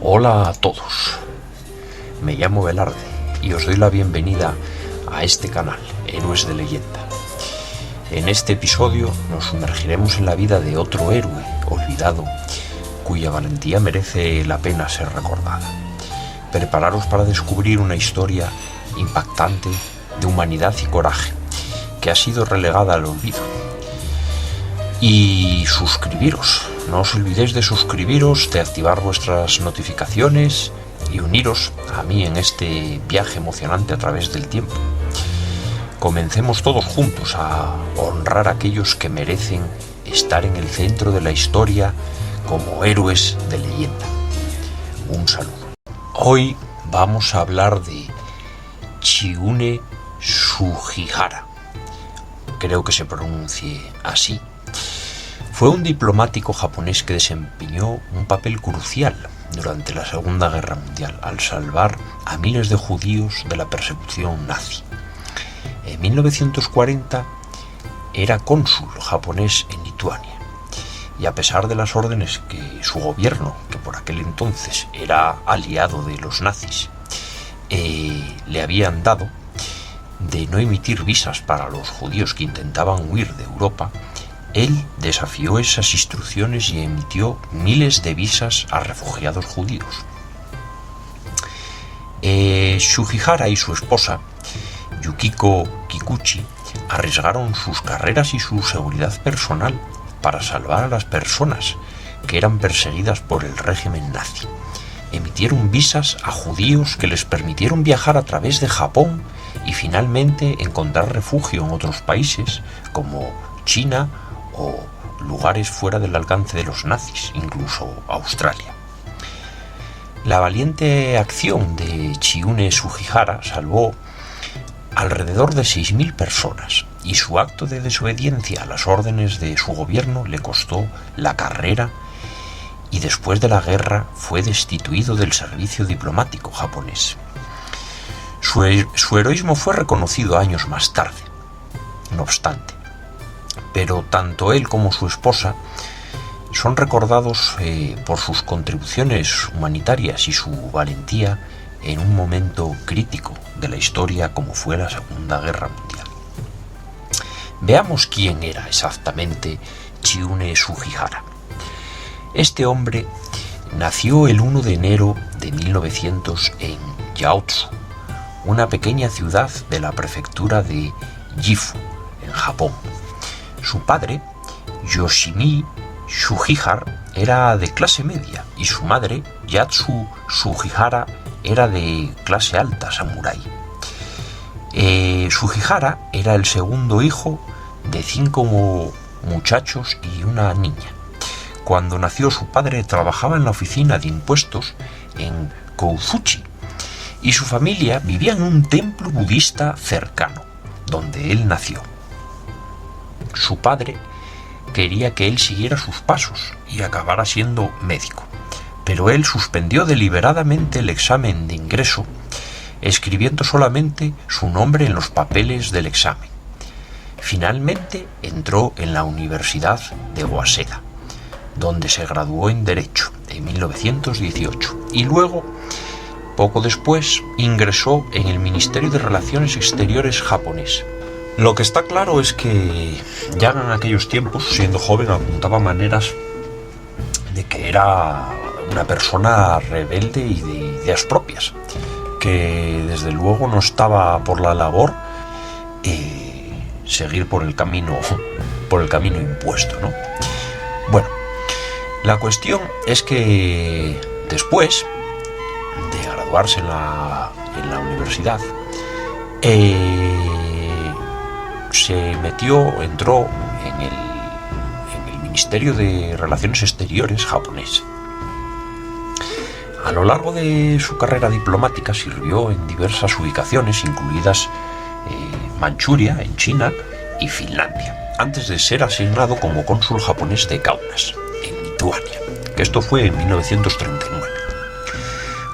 Hola a todos, me llamo Velarde y os doy la bienvenida a este canal, Héroes de Leyenda. En este episodio nos sumergiremos en la vida de otro héroe olvidado, cuya valentía merece la pena ser recordada. Prepararos para descubrir una historia impactante de humanidad y coraje, que ha sido relegada al olvido. Y suscribiros, no os olvidéis de suscribiros, de activar vuestras notificaciones y uniros a mí en este viaje emocionante a través del tiempo. Comencemos todos juntos a honrar a aquellos que merecen estar en el centro de la historia como héroes de leyenda. Un saludo. Hoy vamos a hablar de Chiune Sugihara. Creo que se pronuncie así. Fue un diplomático japonés que desempeñó un papel crucial durante la Segunda Guerra Mundial al salvar a miles de judíos de la persecución nazi. En 1940 era cónsul japonés en Lituania y a pesar de las órdenes que su gobierno, que por aquel entonces era aliado de los nazis, le habían dado de no emitir visas para los judíos que intentaban huir de Europa, él desafió esas instrucciones y emitió miles de visas a refugiados judíos. Sugihara y su esposa, Yukiko Kikuchi, arriesgaron sus carreras y su seguridad personal para salvar a las personas que eran perseguidas por el régimen nazi. Emitieron visas a judíos que les permitieron viajar a través de Japón y finalmente encontrar refugio en otros países como China o lugares fuera del alcance de los nazis, incluso Australia. La valiente acción de Chiune Sugihara salvó alrededor de 6.000 personas y su acto de desobediencia a las órdenes de su gobierno le costó la carrera y después de la guerra fue destituido del servicio diplomático japonés. Su heroísmo fue reconocido años más tarde, no obstante, pero tanto él como su esposa son recordados por sus contribuciones humanitarias y su valentía en un momento crítico de la historia como fue la Segunda Guerra Mundial. Veamos quién era exactamente Chiune Sugihara. Este hombre nació el 1 de enero de 1900 en Yaotsu, una pequeña ciudad de la prefectura de Gifu, en Japón. Su padre, Yoshimi Sugihara, era de clase media y su madre, Yatsu Sugihara, era de clase alta samurái. Sugihara era el segundo hijo de 5 muchachos y una niña. Cuando nació, su padre trabajaba en la oficina de impuestos en Kofuchi y su familia vivía en un templo budista cercano, donde él nació. Su padre quería que él siguiera sus pasos y acabara siendo médico, pero él suspendió deliberadamente el examen de ingreso, escribiendo solamente su nombre en los papeles del examen. Finalmente entró en la Universidad de Waseda, donde se graduó en Derecho en 1918 y luego, poco después, ingresó en el Ministerio de Relaciones Exteriores japonés. Lo que está claro es que ya en aquellos tiempos, siendo joven, apuntaba maneras de que era una persona rebelde y de ideas propias, que desde luego no estaba por la labor seguir por el camino impuesto, ¿no? Bueno, la cuestión es que después de graduarse en la universidad, entró en el Ministerio de Relaciones Exteriores japonés. A lo largo de su carrera diplomática sirvió en diversas ubicaciones, incluidas Manchuria, en China, y Finlandia, antes de ser asignado como cónsul japonés de Kaunas, en Lituania, que esto fue en 1939.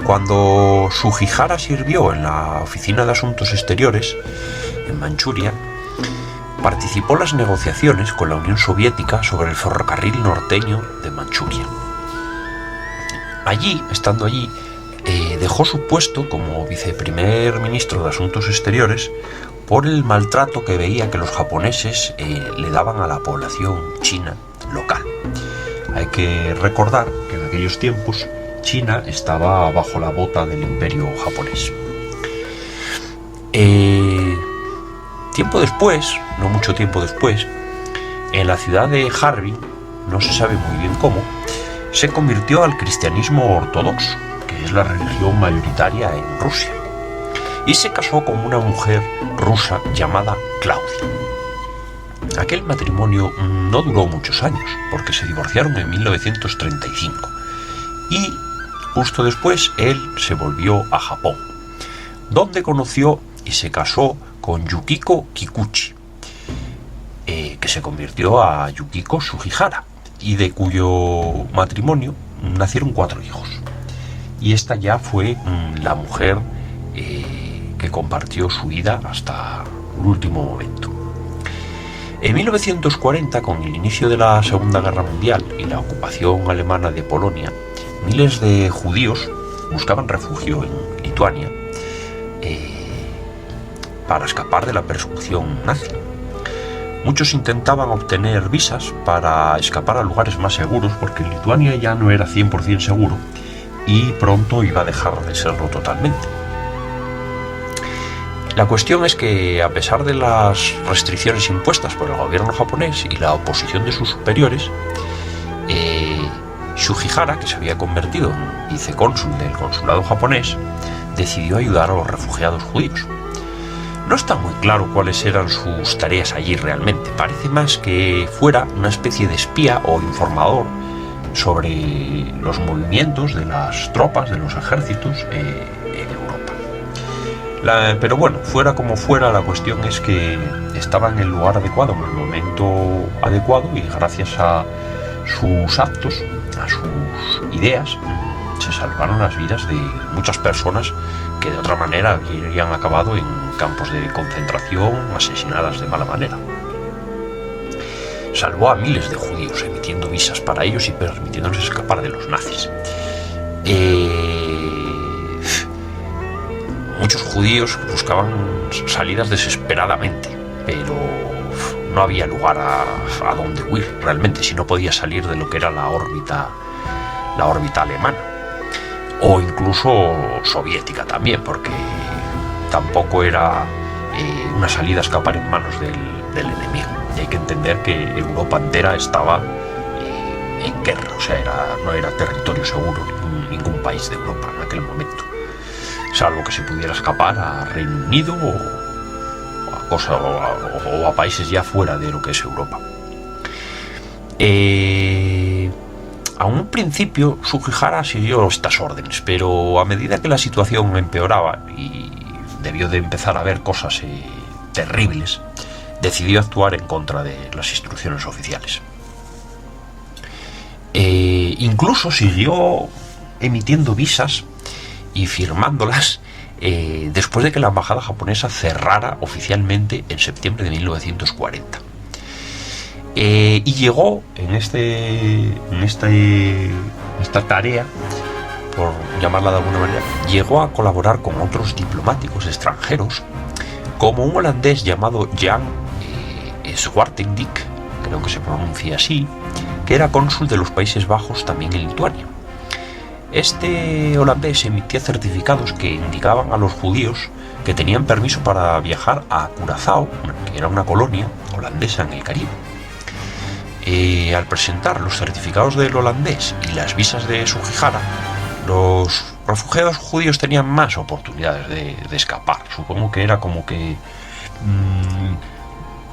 Cuando Sugihara sirvió en la Oficina de Asuntos Exteriores, en Manchuria, participó en las negociaciones con la Unión Soviética sobre el ferrocarril norteño de Manchuria. Estando allí, dejó su puesto como viceprimer ministro de Asuntos Exteriores por el maltrato que veía que los japoneses le daban a la población china local. Hay que recordar que en aquellos tiempos China estaba bajo la bota del imperio japonés. Tiempo después, no mucho tiempo después, en la ciudad de Harbin, no se sabe muy bien cómo, se convirtió al cristianismo ortodoxo, que es la religión mayoritaria en Rusia, y se casó con una mujer rusa llamada Claudia. Aquel matrimonio no duró muchos años, porque se divorciaron en 1935, y justo después él se volvió a Japón, donde conoció y se casó con Yukiko Kikuchi, que se convirtió a Yukiko Sugihara, y de cuyo matrimonio nacieron 4 hijos. Y esta ya fue la mujer que compartió su vida hasta el último momento. En 1940, con el inicio de la Segunda Guerra Mundial y la ocupación alemana de Polonia, miles de judíos buscaban refugio en Lituania para escapar de la persecución nazi. Muchos intentaban obtener visas para escapar a lugares más seguros, porque Lituania ya no era 100% seguro y pronto iba a dejar de serlo totalmente. La cuestión es que, a pesar de las restricciones impuestas por el gobierno japonés y la oposición de sus superiores, Sugihara, que se había convertido en vicecónsul del consulado japonés, decidió ayudar a los refugiados judíos. No está muy claro cuáles eran sus tareas allí realmente. Parece más que fuera una especie de espía o informador sobre los movimientos de las tropas, de los ejércitos en Europa. Pero bueno, fuera como fuera, la cuestión es que estaba en el lugar adecuado, en el momento adecuado, y gracias a sus actos, a sus ideas, se salvaron las vidas de muchas personas que de otra manera habrían acabado en campos de concentración, asesinadas de mala manera. Salvó a miles de judíos, emitiendo visas para ellos y permitiéndoles escapar de los nazis. Muchos judíos buscaban salidas desesperadamente, pero no había lugar a donde huir realmente, si no podía salir de lo que era la órbita alemana, o incluso soviética también, porque tampoco era una salida a escapar en manos del enemigo. Y hay que entender que Europa entera estaba en guerra, o sea, no era territorio seguro ningún país de Europa en aquel momento, salvo que se pudiera escapar a Reino Unido o a países ya fuera de lo que es Europa. A un principio Sugihara siguió estas órdenes, pero a medida que la situación empeoraba y debió de empezar a ver cosas terribles, decidió actuar en contra de las instrucciones oficiales. Incluso siguió emitiendo visas y firmándolas después de que la embajada japonesa cerrara oficialmente en septiembre de 1940. Y llegó en esta tarea, por llamarla de alguna manera, llegó a colaborar con otros diplomáticos extranjeros, como un holandés llamado Jan Zwartendijk, creo que se pronuncia así, que era cónsul de los Países Bajos también en Lituania. Este holandés emitía certificados que indicaban a los judíos que tenían permiso para viajar a Curazao, que era una colonia holandesa en el Caribe. Al presentar los certificados del holandés y las visas de Sugihara, los refugiados judíos tenían más oportunidades de escapar. Supongo que era como que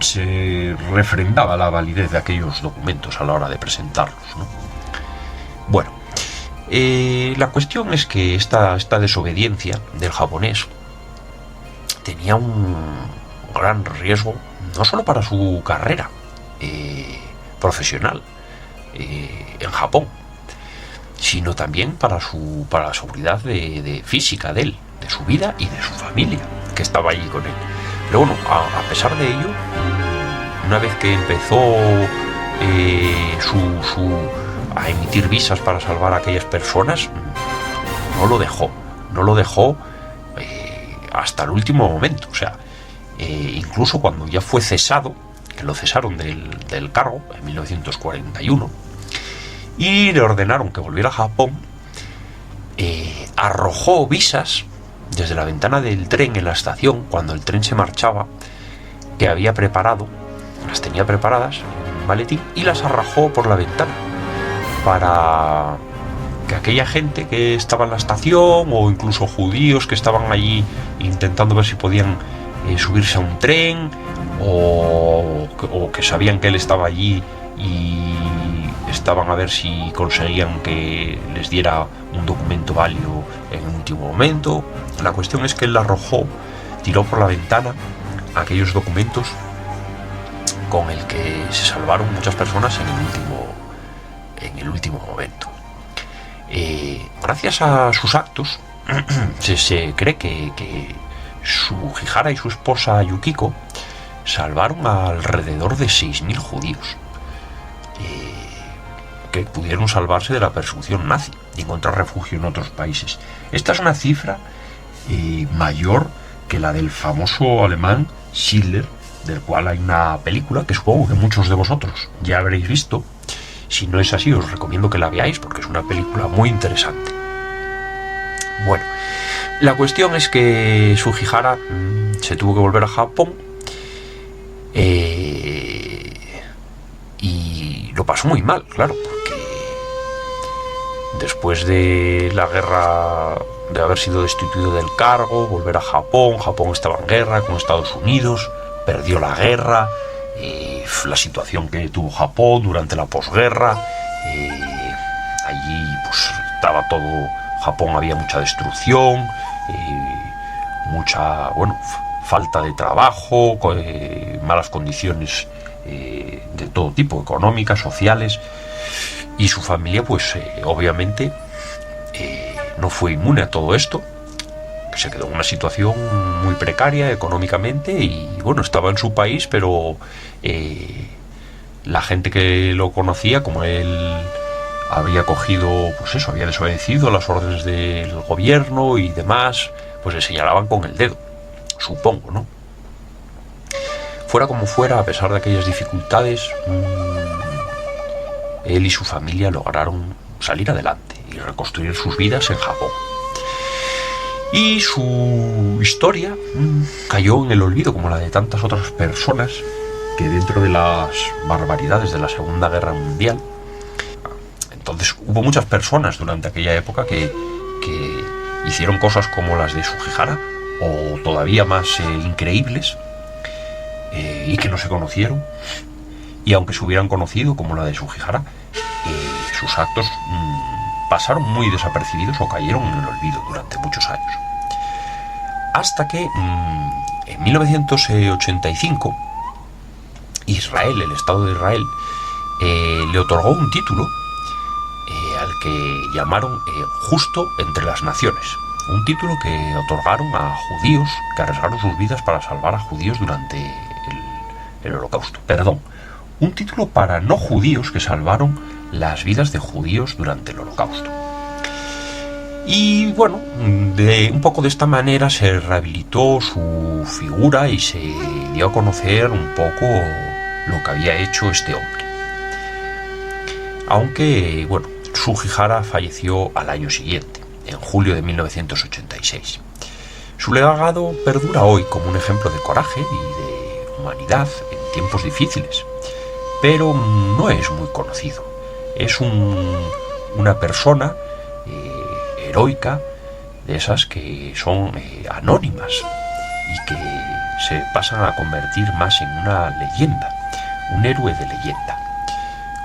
se refrendaba la validez de aquellos documentos a la hora de presentarlos, ¿no? Bueno, la cuestión es que esta desobediencia del japonés tenía un gran riesgo, no solo para su carrera profesional en Japón, sino también para la seguridad de física de él, de su vida y de su familia que estaba allí con él. Pero bueno, a pesar de ello, a emitir visas para salvar a aquellas personas, no lo dejó hasta el último momento. O sea, incluso cuando ya fue cesado, que lo cesaron del cargo en 1941 y le ordenaron que volviera a Japón, arrojó visas desde la ventana del tren en la estación cuando el tren se marchaba, que había preparado, las tenía preparadas en un maletín, y las arrojó por la ventana para que aquella gente que estaba en la estación, o incluso judíos que estaban allí intentando ver si podían subirse a un tren, o que sabían que él estaba allí y estaban a ver si conseguían que les diera un documento válido en el último momento. La cuestión es que él arrojó, tiró por la ventana aquellos documentos con el que se salvaron muchas personas en el último momento. Gracias a sus actos se cree que Sugihara y su esposa Yukiko salvaron alrededor de 6.000 judíos que pudieron salvarse de la persecución nazi y encontrar refugio en otros países. Esta es una cifra mayor que la del famoso alemán Schindler, del cual hay una película que supongo que muchos de vosotros ya habréis visto. Si no es así, os recomiendo que la veáis porque es una película muy interesante. Bueno, la cuestión es que Sugihara se tuvo que volver a Japón y lo pasó muy mal, claro, porque después de la guerra, de haber sido destituido del cargo, volver a Japón estaba en guerra con Estados Unidos, perdió la guerra, la situación que tuvo Japón durante la posguerra, allí pues estaba todo, Japón había mucha destrucción, mucha, falta de trabajo, malas condiciones de todo tipo, económicas, sociales, y su familia pues obviamente no fue inmune a todo esto. Se quedó en una situación muy precaria económicamente y estaba en su país, pero la gente que lo conocía, como él había cogido, había desobedecido las órdenes del gobierno y demás, pues le señalaban con el dedo, supongo, ¿no? Fuera como fuera, a pesar de aquellas dificultades, él y su familia lograron salir adelante y reconstruir sus vidas en Japón. Y su historia cayó en el olvido, como la de tantas otras personas que dentro de las barbaridades de la Segunda Guerra Mundial. Entonces hubo muchas personas durante aquella época que hicieron cosas como las de Sugihara, o todavía más increíbles, y que no se conocieron. Y aunque se hubieran conocido, como la de Sugihara, sus actos pasaron muy desapercibidos o cayeron en el olvido durante muchos años. Hasta que en 1985 Israel, el Estado de Israel, le otorgó un título al que llamaron Justo entre las Naciones. Un título que otorgaron a judíos que arriesgaron sus vidas para salvar a judíos durante el Holocausto. Perdón, un título para no judíos que salvaron las vidas de judíos durante el Holocausto. Y un poco de esta manera se rehabilitó su figura y se dio a conocer un poco lo que había hecho este hombre. Aunque, Sugihara falleció al año siguiente, en julio de 1986. Su legado perdura hoy como un ejemplo de coraje y de humanidad en tiempos difíciles, pero no es muy conocido. Es una persona heroica, de esas que son anónimas y que se pasan a convertir más en una leyenda, un héroe de leyenda,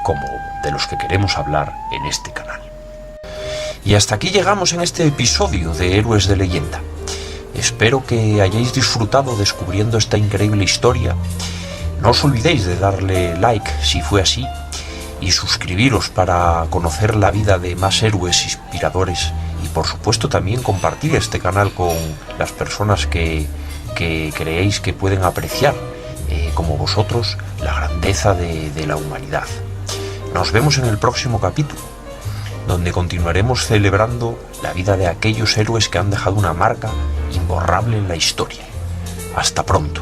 como de los que queremos hablar en este canal. Y hasta aquí llegamos en este episodio de Héroes de Leyenda. Espero que hayáis disfrutado descubriendo esta increíble historia. No os olvidéis de darle like si fue así y suscribiros para conocer la vida de más héroes inspiradores, y por supuesto también compartir este canal con las personas que creéis que pueden apreciar, como vosotros, la grandeza de la humanidad. Nos vemos en el próximo capítulo, donde continuaremos celebrando la vida de aquellos héroes que han dejado una marca imborrable en la historia. Hasta pronto.